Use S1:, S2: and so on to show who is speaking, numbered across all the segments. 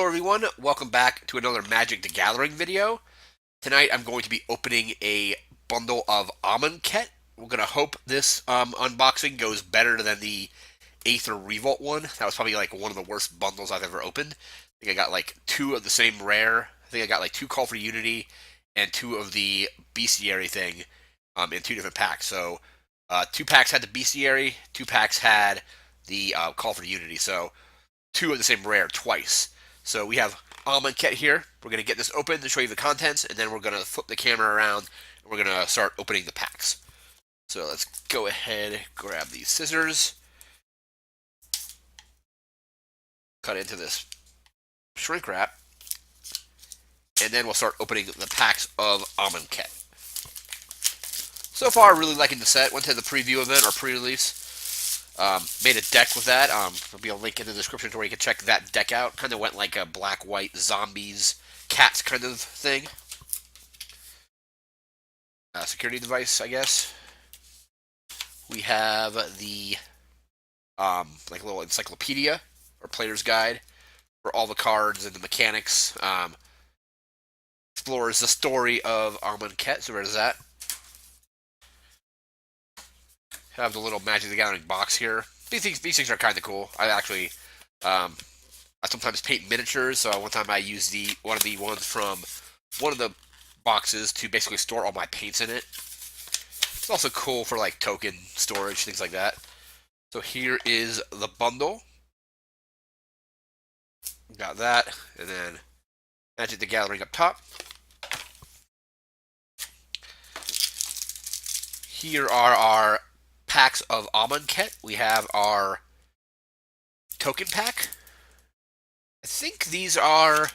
S1: everyone, welcome back to another Magic the Gathering video. Tonight I'm going to be opening a bundle of Amonkhet. We're going to hope this unboxing goes better than the Aether Revolt one. That was probably like one of the worst bundles I've ever opened. I think I got like two of the same rare. I think I got like two Call for Unity and two of the Bestiary thing in two different packs. So two packs had the Bestiary, two packs had the Call for Unity. So two of the same rare twice. So we have Amonkhet here. We're going to get this open to show you the contents, and then we're going to flip the camera around, and we're going to start opening the packs. So let's go ahead, grab these scissors, cut into this shrink wrap, and then we'll start opening the packs of Amonkhet. So far, really liking the set. Went to the preview event or pre-release. Made a deck with that. There'll be a link in the description to where you can check that deck out. Kind of went like a black-white zombies, cats kind of thing. Security device, I guess. We have the like a little encyclopedia or player's guide for all the cards and the mechanics. Explores the story of Amonkhet. So there's that. Have the little Magic the Gathering box here. These things are kind of cool. I actually, I sometimes paint miniatures. So one time I used one of the ones from one of the boxes to basically store all my paints in it. It's also cool for like token storage, things like that. So here is the bundle. Got that, and then Magic the Gathering up top. Here are our packs of Amonkhet. We have our token pack. I think these are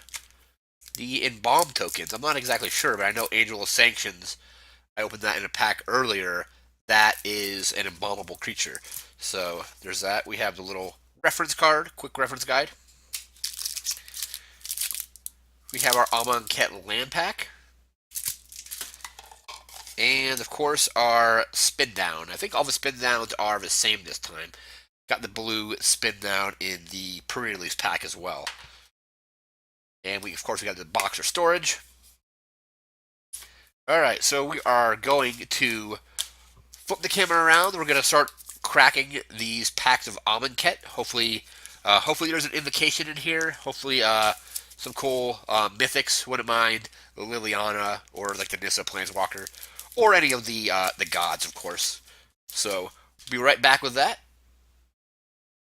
S1: the Embalm tokens. I'm not exactly sure, but I know Angel of Sanctions, I opened that in a pack earlier. That is an embalmable creature. So there's that. We have the little reference card, quick reference guide. We have our Amonkhet land pack. And, of course, our spin down. I think all the spin downs are the same this time. Got the blue spin down in the pre-release pack as well. And, of course, we got the box or storage. Alright, so we are going to flip the camera around. We're going to start cracking these packs of Amonkhet. Hopefully there's an invocation in here. Hopefully, some cool mythics. Wouldn't mind the Liliana or like the Nissa Planeswalker. Or any of the gods, of course. So, be right back with that.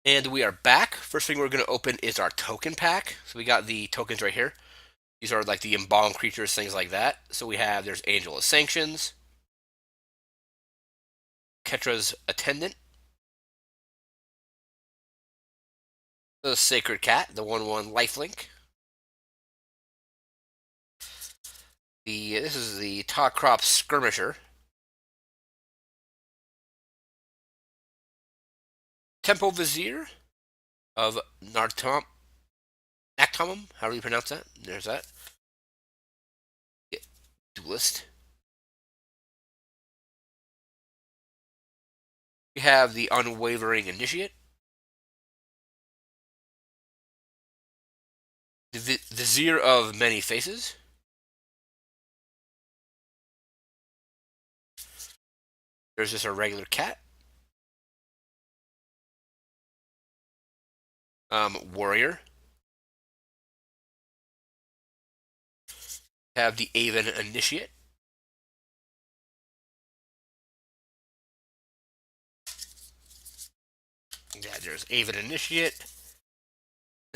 S1: And we are back. First thing we're going to open is our token pack. So we got the tokens right here. These are like the embalmed creatures, things like that. So there's Angel of Sanctions, Ketra's Attendant, the Sacred Cat, the 1/1 lifelink. This is the Tawcrop Skirmisher. Temple Vizier of Nactomum, however you pronounce that. There's that. Yeah. Duelist. We have the Unwavering Initiate. The Vizier of Many Faces. There's just a regular cat. Warrior. Have the Aven Initiate. Yeah, there's Aven Initiate.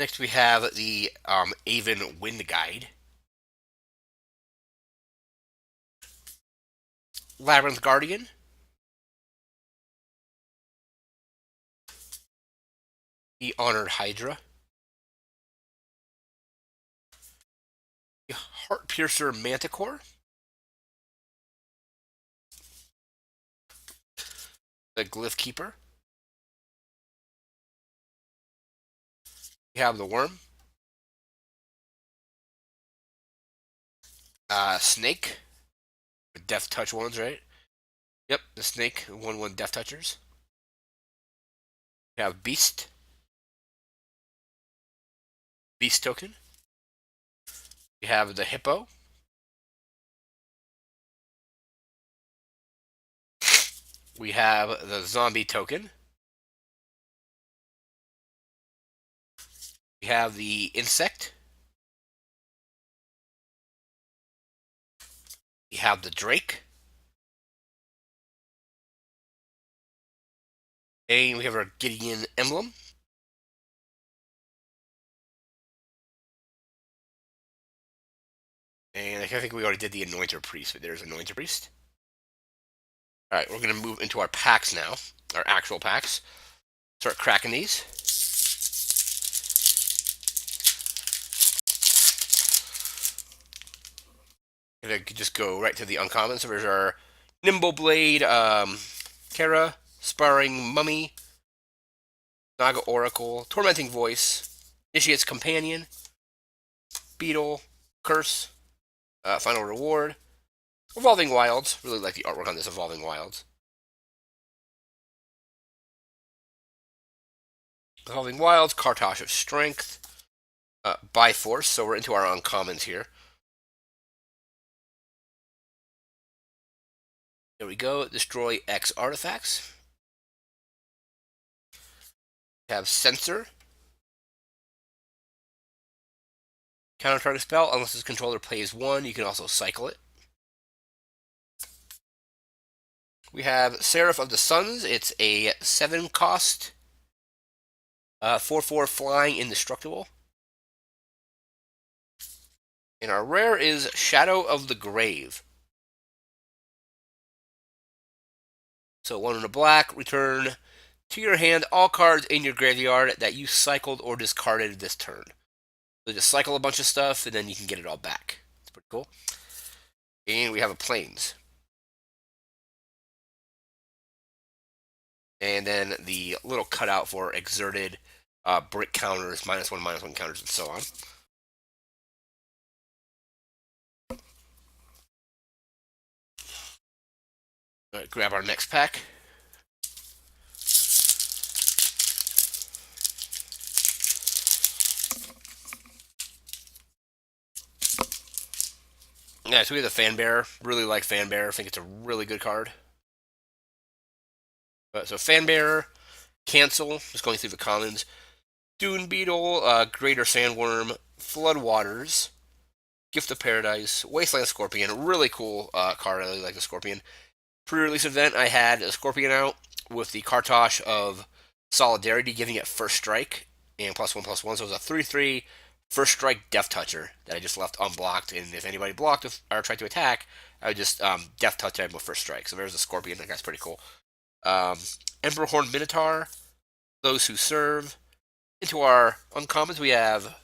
S1: Next we have the Aven Wind Guide. Labyrinth Guardian. The Honored Hydra. The Heart Piercer Manticore. The Glyph Keeper. We have the Worm. Snake. The Death Touch ones, right? Yep, the Snake, 1/1 Death Touchers. We have Beast. Beast token. We have the hippo. We have the zombie token. We have the insect. We have the drake. And we have our Gideon emblem. And I think we already did the Anointer Priest, but there's Anointer Priest. Alright, we're going to move into our packs now. Our actual packs. Start cracking these. Gonna just go right to the uncommon. So there's our Nimble Blade, Kara, Sparring Mummy, Naga Oracle, Tormenting Voice, Initiate's Companion, Beetle, Curse, Final Reward, Evolving Wilds. Really like the artwork on this Evolving Wilds. Evolving Wilds, Kartosh of Strength, Biforce. So we're into our uncommons here. There we go. Destroy X artifacts. We have Censor. Counter target spell unless its controller plays one. You can also cycle it. We have Seraph of the Suns. It's a 7 cost, 4/4 flying indestructible. And our rare is Shadow of the Grave. So 1 in a black, return to your hand all cards in your graveyard that you cycled or discarded this turn. So just cycle a bunch of stuff and then you can get it all back. It's pretty cool. And we have a Plains. And then the little cutout for exerted brick counters, -1/-1 counters, and so on. All right, grab our next pack. Yeah, so we have the Fanbearer. Really like Fanbearer. I think it's a really good card. So Fanbearer, cancel. Just going through the commons. Dune Beetle, Greater Sandworm, Floodwaters, Gift of Paradise, Wasteland Scorpion. Really cool card. I really like the Scorpion. Pre-release event, I had a Scorpion out with the Kartosh of Solidarity, giving it First Strike and +1/+1. So it was a 3/3 First Strike Death Toucher that I just left unblocked. And if anybody blocked or tried to attack, I would just Death Touch them with First Strike. So there's a Scorpion. That guy's pretty cool. Emperor Horn Minotaur, Those Who Serve. Into our uncommons, we have. Here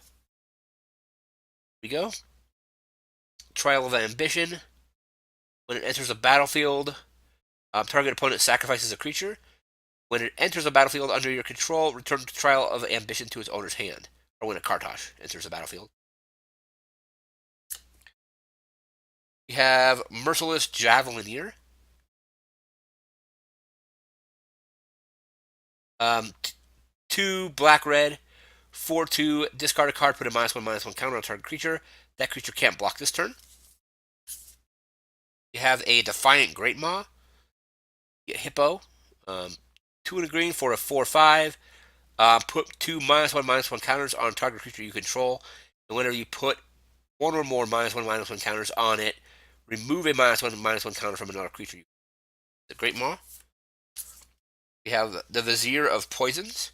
S1: we go. Trial of Ambition. When it enters a battlefield, target opponent sacrifices a creature. When it enters a battlefield under your control, return the Trial of Ambition to its owner's hand. Or when a Kartosh enters a battlefield. We have Merciless Javelineer. 2 black-red, 4/2, discard a card, put a -1/-1 counter on a target creature. That creature can't block this turn. You have a Defiant Great Maw. You get Hippo. 2 in a green for a 4/5. Put 2 -1/-1 counters on a target creature you control. And whenever you put 1 or more -1/-1 counters on it, remove a -1/-1 counter from another creature. The Great Maw. We have the Vizier of Poisons.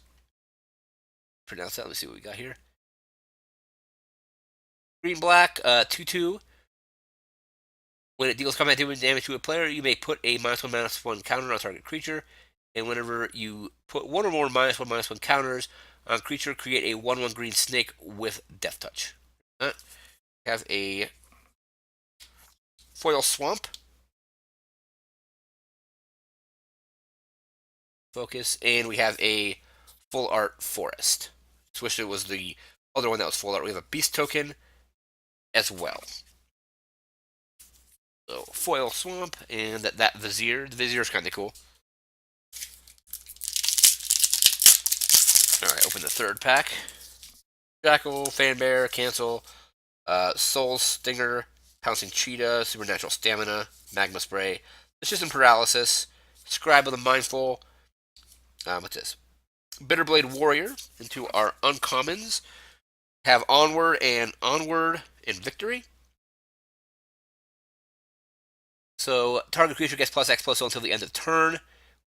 S1: Pronounce that. Let me see what we got here. Green black, 2/2. When it deals combat damage to a player, you may put a -1/-1 counter on a target creature. And whenever you put 1 or more -1/-1 counters on a creature, create a 1/1 green snake with Death Touch. We have a Foil Swamp. Focus. And we have a Full Art Forest. Just wish it was the other one that was full art. We have a Beast Token as well. So, Foil Swamp and that Vizier. The Vizier is kind of cool. Alright, open the third pack. Jackal, Fanbear, cancel. Soul Stinger, Pouncing Cheetah, Supernatural Stamina, Magma Spray, Decision Paralysis, Scribe of the Mindful, what's this? Bitterblade Warrior into our uncommons. Have Onward and Victory. So target creature gets plus X+O until the end of turn,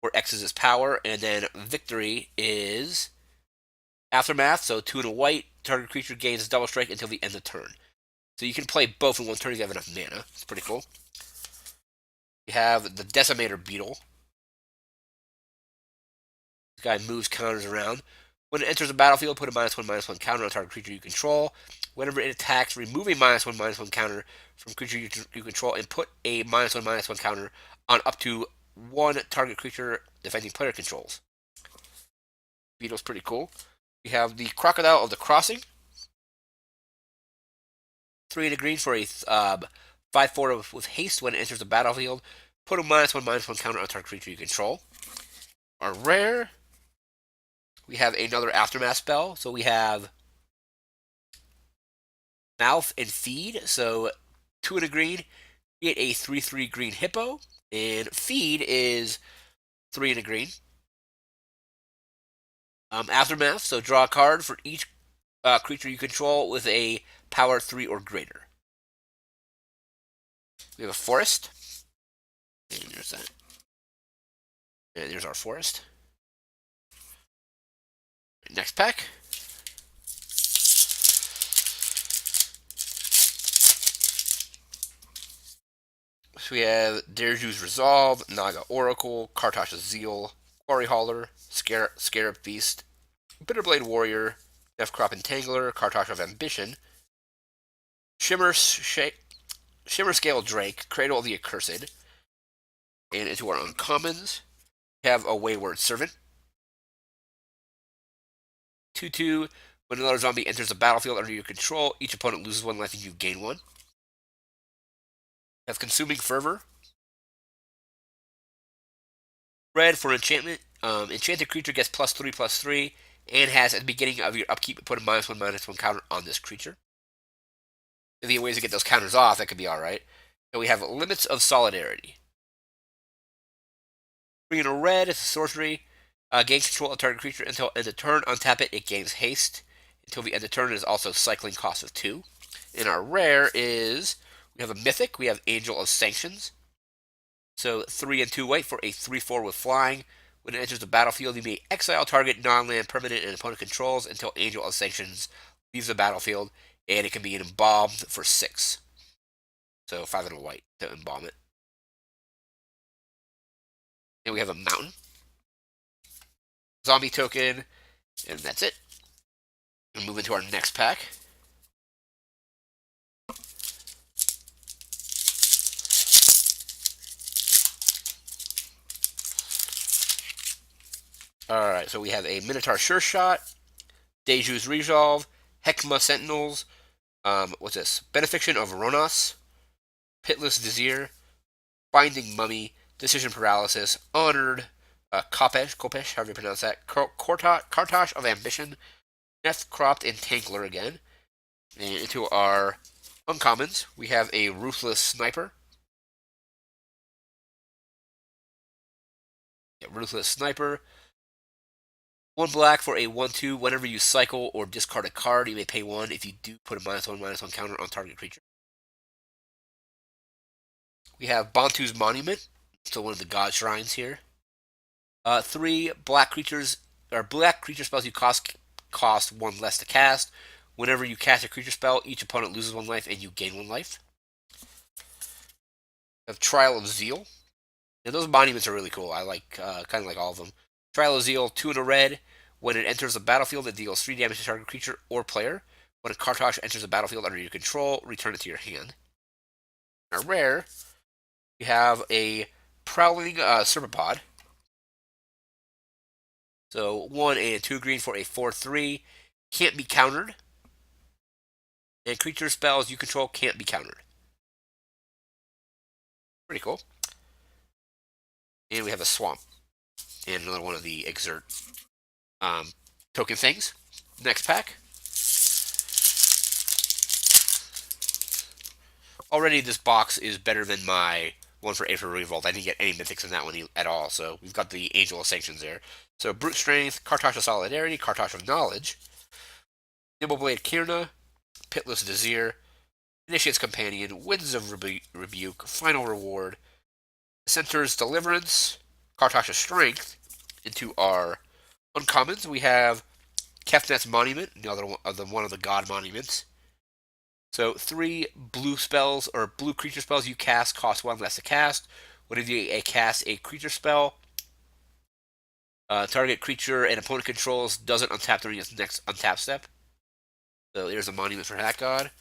S1: where X is its power, and then Victory is Aftermath. So 2 and a white. Target creature gains double strike until the end of turn. So you can play both in one turn if you have enough mana. It's pretty cool. You have the Decimator Beetle. This guy moves counters around. When it enters the battlefield, put a -1/-1 counter on target creature you control. Whenever it attacks, remove a -1/-1 counter from creature you control and put a -1/-1 counter on up to one target creature defending player controls. Beetle's pretty cool. We have the Crocodile of the Crossing. 3 and a green for a 5/4 with haste. When it enters the battlefield, put a -1/-1 counter on target creature you control. Our rare, we have another Aftermath spell. So we have Mouth and Feed. So 2 and a green, get a 3/3 green hippo. And Feed is 3 and a green. Aftermath, so draw a card for each creature you control with a power 3 or greater. We have a forest. And there's that. And there's our forest. Next pack. So we have Dereju's Resolve, Naga Oracle, Kartosh's Zeal, Quarry Hauler, Scarab Beast, Bitterblade Warrior, Deathcrop Entangler, Kartosh of Ambition, Shimmer Scale Drake, Cradle of the Accursed, and into our uncommons, we have a Wayward Servant. 2/2, when another zombie enters the battlefield under your control, each opponent loses 1 life and you gain 1. We have Consuming Fervor. Red for enchantment. Enchanted creature gets +3/+3 and has at the beginning of your upkeep put a -1/-1 counter on this creature. If you have ways to get those counters off, that could be alright. And we have Limits of Solidarity. 3 and a red, it's a sorcery. Gains control of target creature until end of turn. Untap it, it gains haste. Until the end of turn, it is also cycling cost of 2. And our rare is, we have a mythic, we have Angel of Sanctions. So 3 and 2 white for a 3/4 with flying. When it enters the battlefield, you may exile target non-land permanent and opponent controls until Angel of Sanctions leaves the battlefield, and it can be embalmed for 6. So 5 and a white to embalm it. And we have a mountain. Zombie token, and that's it. We'll move into our next pack. Alright, so we have a Minotaur Sure Shot, Deju's Resolve, Hekma Sentinels, what's this? Benefiction of Ronos, Pitless Vizier, Binding Mummy, Decision Paralysis, Honored, Kopesh, however you pronounce that, Kartosh of Ambition, Death Cropped Entangler again. And into our uncommons, we have a Ruthless Sniper. Yeah, Ruthless Sniper. 1 black for a 1/2. Whenever you cycle or discard a card, you may pay 1. If you do, put a -1/-1 counter on target creature. We have Bantu's Monument, so one of the god shrines here. 3 black creatures, or black creature spells you cost 1 less to cast. Whenever you cast a creature spell, each opponent loses 1 life and you gain 1 life. We have Trial of Zeal. And those monuments are really cool. I like, kind of like all of them. Trial of Zeal, 2 in a red. When it enters the battlefield, it deals 3 damage to target creature or player. When a Kartosh enters the battlefield under your control, return it to your hand. Now, rare, you have a Prowling Serpapod. So 1 and 2 green for a 4/3. Can't be countered. And creature spells you control can't be countered. Pretty cool. And we have a Swamp. And another one of the Exert token things. Next pack. already this box is better than my one for Aether Revolt. I didn't get any mythics in that one at all, so we've got the Angel of Sanctions there. So Brute Strength, Kartosh of Solidarity, Kartosh of Knowledge, Nimbleblade Kirna, Pitless Vizier, Initiate's Companion, Winds of Rebuke, Final Reward, Center's Deliverance, Kartosh of Strength. Into our uncommons, we have Kefnet's Monument, another one of the God Monuments. So 3 blue spells or blue creature spells you cast cost 1 less to cast. Whenever you cast a creature spell, target creature and opponent controls doesn't untap during its next untap step. So there's a monument for that god.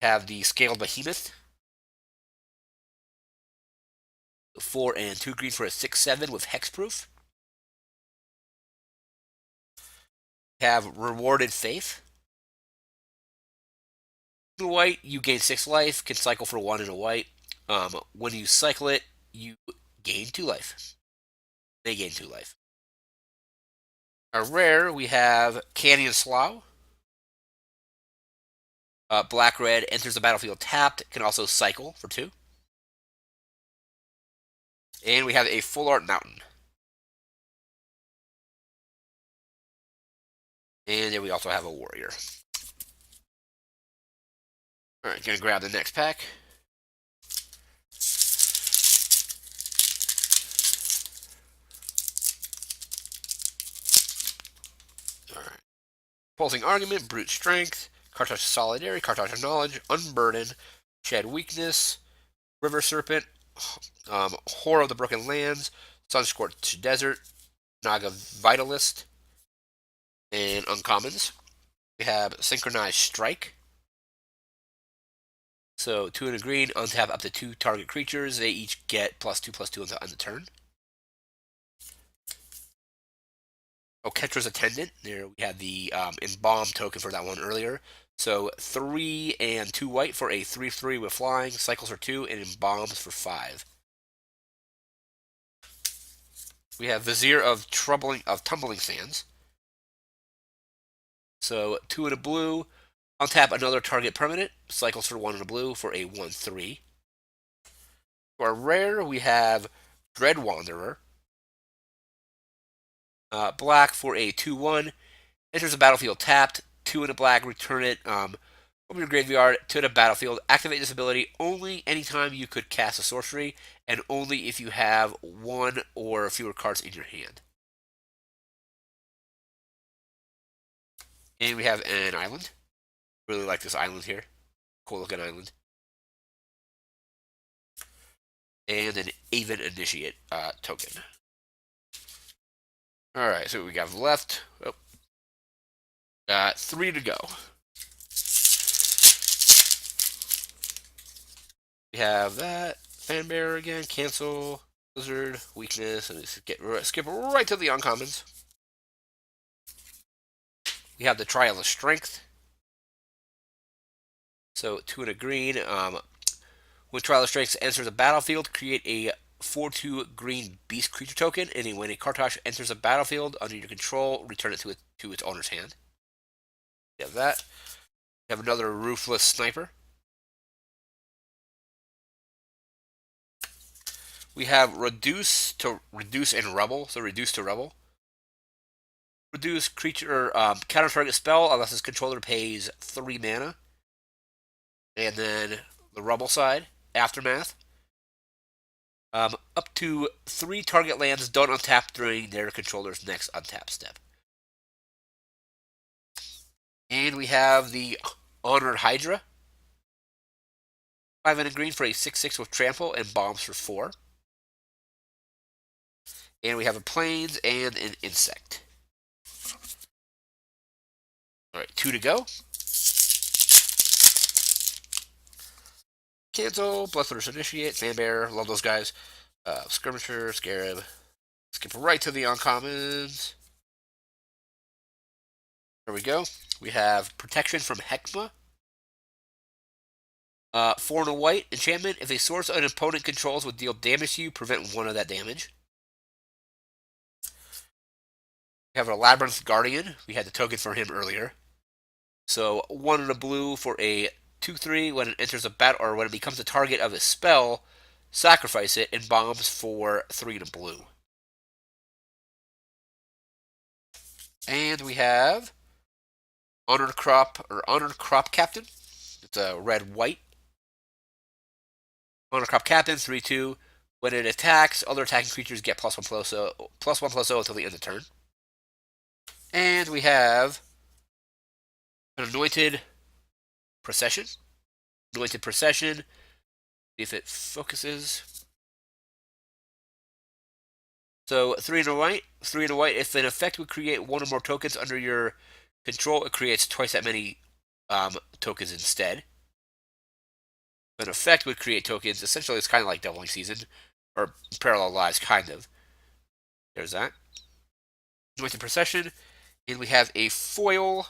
S1: Have the Scaled Behemoth. 4 and 2 green for a 6/7 with hexproof. Have Rewarded Faith. In white, you gain 6 life, can cycle for 1 in a white. When you cycle it, you gain 2 life. They gain 2 life. A rare, we have Canyon Slough. Black-red, enters the battlefield tapped, can also cycle for 2. And we have a Full Art Mountain. And then we also have a Warrior. Alright, gonna grab the next pack. Alright. Pulsing Argument, Brute Strength, Kartosh of Solidarity, Kartosh of Knowledge, Unburden, Shed Weakness, River Serpent, Horror of the Broken Lands, Sunscorched Desert, Naga Vitalist, and uncommons. We have Synchronized Strike. So 2 and a green, untap up to 2 target creatures. They each get +2/+2 on the turn. Oketra's Attendant. There we had the Embalm token for that one earlier. So 3 and 2 white for a 3/3 with flying, cycles for 2, and embalms for 5. We have Vizier of Tumbling Sands. So 2 and a blue, untap another target permanent, cycles for 1 and a blue for a 1/3. For a rare, we have Dread Wanderer. Black for a 2/1, enters the battlefield tapped, 2 and a black, return it from your graveyard to the battlefield. Activate this ability only anytime you could cast a sorcery, and only if you have 1 or fewer cards in your hand. And we have an island. Really like this island here. Cool looking island. And an Aven Initiate token. Alright, so we got left. Oh. 3 to go. We have that. Fanbearer again. Cancel. Blizzard. Weakness. And skip right to the uncommons. We have the Trial of Strength. So 2 and a green. When Trial of Strength enters the battlefield, create a 4/2 green beast creature token, and when a Kartosh enters the battlefield under your control, return it to its owner's hand. We have that. We have another Ruthless Sniper. We have Reduce and Rebel. So Reduce to Rebel. Reduce creature counter target spell unless its controller pays 3 mana. And then the Rebel side, Aftermath. Up to 3 target lands don't untap during their controller's next untap step. And we have the Honored Hydra. 5 and a green for a 6/6 with trample and bombs for 4. And we have a plains and an insect. Alright, 2 to go. Cancel, Bloodthirst Initiate, Fanbearer, love those guys. Skirmisher, Scarab. Skip right to the uncommons. There we go. We have Protection from Heckma. 4 and a white, enchantment. If a source an opponent controls would deal damage to you, prevent 1 of that damage. We have a Labyrinth Guardian. We had the token for him earlier. So 1 and a blue for a 2/3. When it enters a battle, or when it becomes the target of a spell, sacrifice it and bombs for 3 and a blue. And we have Honored Crop Captain. It's a red white. Honored Crop Captain, 3/2. When it attacks, other attacking creatures get +1/+0 until the end of the turn. And we have an Anointed Procession. Anointed Procession. If it focuses. So 3 and a white. 3 and a white. If an effect would create one or more tokens under your control, it creates twice that many tokens instead. An effect would create tokens. Essentially, it's kind of like Doubling Season, or Parallel Lives, kind of. There's that. Anointed Procession. And we have a foil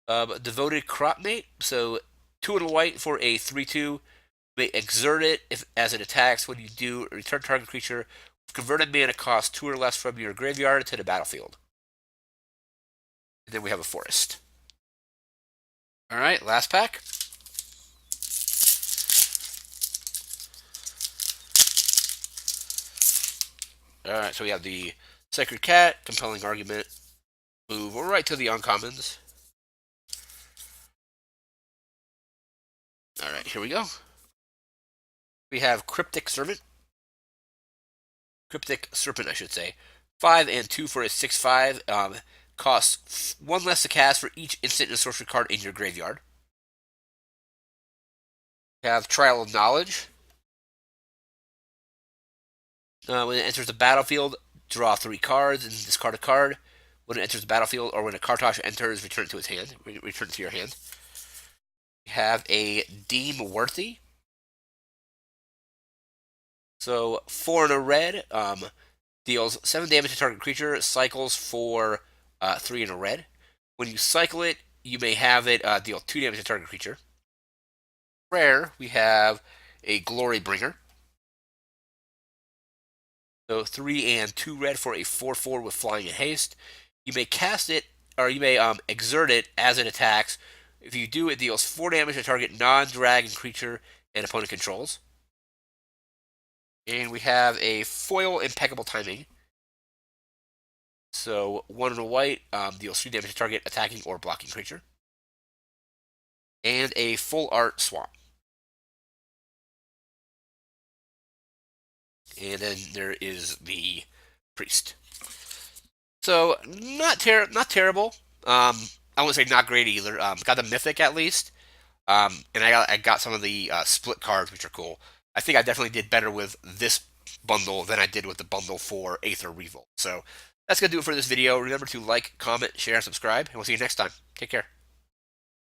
S1: Devoted Cropmate. So 2 and a white for a 3/2. May exert it as it attacks. When you do, return target creature with converted mana cost 2 or less from your graveyard to the battlefield. And then we have a forest. Alright, last pack. Alright, so we have the Sacred Cat, Compelling Argument. Move right to the uncommons. Alright, here we go. We have Cryptic Serpent. Cryptic Serpent, I should say. 5 and 2 for a 6/5. Costs 1 less to cast for each instant and sorcery card in your graveyard. We have Trial of Knowledge. When it enters the battlefield, draw 3 cards and discard a card. When it enters the battlefield, or when a Kartosh enters, return it to its hand. Return it to your hand. We have a Deem Worthy. So 4 and a red. Deals 7 damage to target creature. Cycles for 3 and a red. When you cycle it, you may have it deal 2 damage to target creature. Rare, we have a Glory Bringer. So 3 and 2 red for a 4/4 with flying and haste. You may cast it, or you may exert it as it attacks. If you do, it deals 4 damage to target non-dragon creature and opponent controls. And we have a foil Impeccable Timing. So 1 and a white deals 3 damage to target attacking or blocking creature. And a Full Art Swamp. And then there is the Priest. So not terrible. I wouldn't say not great either. Got the Mythic at least. And I got some of the split cards, which are cool. I think I definitely did better with this bundle than I did with the bundle for Aether Revolt. So that's going to do it for this video. Remember to like, comment, share, and subscribe, and we'll see you next time. Take care.